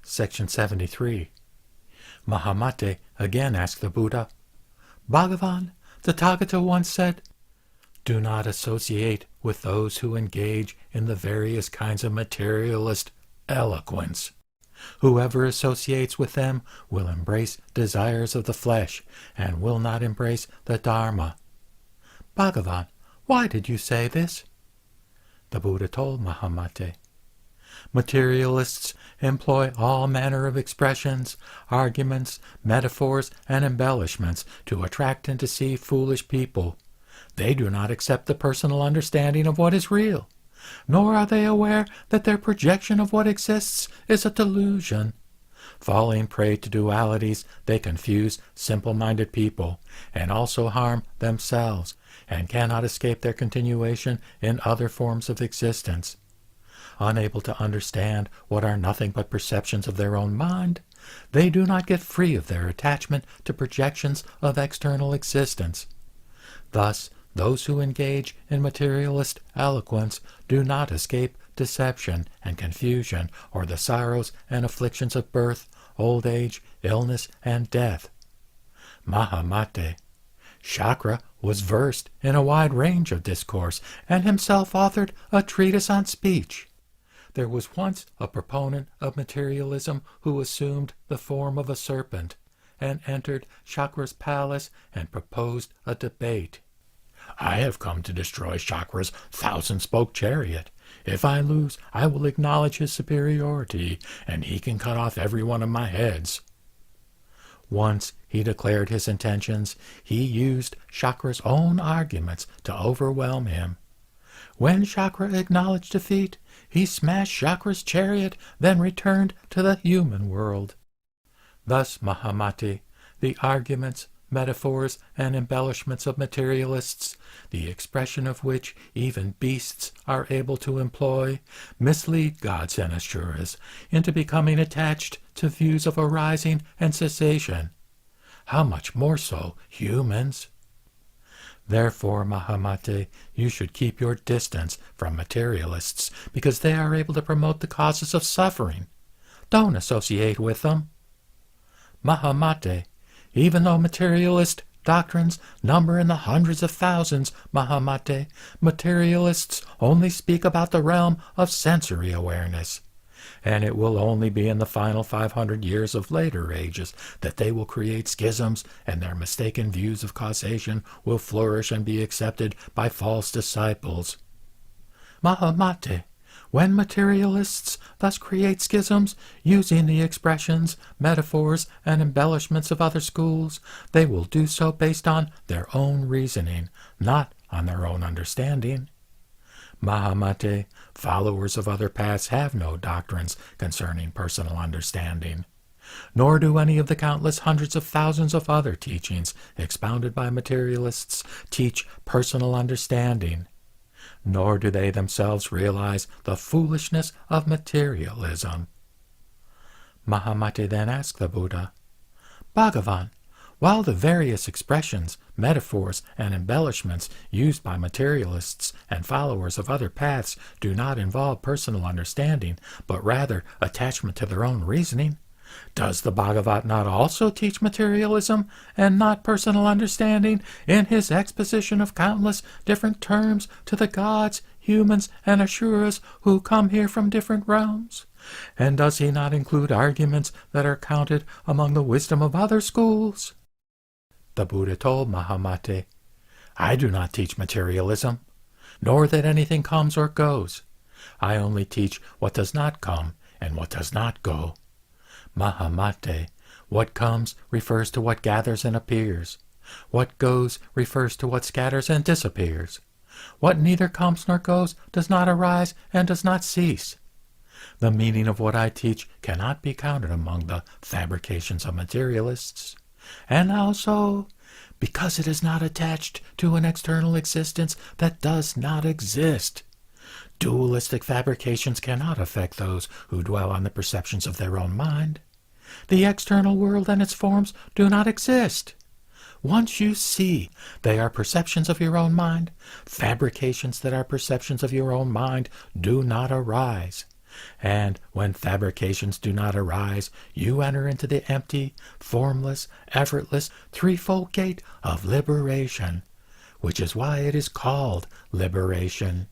Section 73. Mahamate again asked the Buddha, Bhagavan, the Tathagata once said, "Do not associate with those who engage in the various kinds of materialist eloquence. Whoever associates with them will embrace desires of the flesh and will not embrace the Dharma." Bhagavan, why did you say this? The Buddha told Mahamate, Materialists employ all manner of expressions, arguments, metaphors, and embellishments to attract and deceive foolish people. They do not accept the personal understanding of what is real, nor are they aware that their projection of what exists is a delusion. Falling prey to dualities, they confuse simple-minded people, and also harm themselves, and cannot escape their continuation in other forms of existence. Unable to understand what are nothing but perceptions of their own mind, they do not get free of their attachment to projections of external existence. Thus, those who engage in materialist eloquence do not escape deception and confusion or the sorrows and afflictions of birth, old age, illness, and death. Mahamate, Shakra was versed in a wide range of discourse and himself authored a treatise on speech. There was once a proponent of materialism who assumed the form of a serpent and entered Shakra's palace and proposed a debate. "I have come to destroy Shakra's thousand-spoke chariot. If I lose, I will acknowledge his superiority, and he can cut off every one of my heads." Once he declared his intentions, he used Shakra's own arguments to overwhelm him. When Shakra acknowledged defeat, he smashed Shakra's chariot, then returned to the human world. Thus, Mahamati, the arguments, metaphors, and embellishments of materialists, the expression of which even beasts are able to employ, mislead gods and asuras into becoming attached to views of arising and cessation. How much more so humans? Therefore, Mahamate, you should keep your distance from materialists, because they are able to promote the causes of suffering. Don't associate with them. Mahamate, even though materialist doctrines number in the hundreds of thousands, Mahamate, materialists only speak about the realm of sensory awareness. And it will only be in the final 500 years of later ages that they will create schisms, and their mistaken views of causation will flourish and be accepted by false disciples. Mahamate, when materialists thus create schisms, using the expressions, metaphors, and embellishments of other schools, they will do so based on their own reasoning, not on their own understanding. Mahamate, followers of other paths have no doctrines concerning personal understanding, nor do any of the countless hundreds of thousands of other teachings expounded by materialists teach personal understanding, nor do they themselves realize the foolishness of materialism. Mahamate then asked the Buddha, Bhagavan, while the various expressions, metaphors, and embellishments used by materialists and followers of other paths do not involve personal understanding, but rather attachment to their own reasoning, does the Bhagavat not also teach materialism and not personal understanding in his exposition of countless different terms to the gods, humans, and asuras who come here from different realms? And does he not include arguments that are counted among the wisdom of other schools? The Buddha told Mahamate, I do not teach materialism, nor that anything comes or goes. I only teach what does not come and what does not go. Mahamate, what comes refers to what gathers and appears. What goes refers to what scatters and disappears. What neither comes nor goes does not arise and does not cease. The meaning of what I teach cannot be counted among the fabrications of materialists. And also, because it is not attached to an external existence that does not exist. Dualistic fabrications cannot affect those who dwell on the perceptions of their own mind. The external world and its forms do not exist. Once you see they are perceptions of your own mind, fabrications that are perceptions of your own mind do not arise. And when fabrications do not arise, you enter into the empty, formless, effortless, threefold gate of liberation, which is why it is called liberation.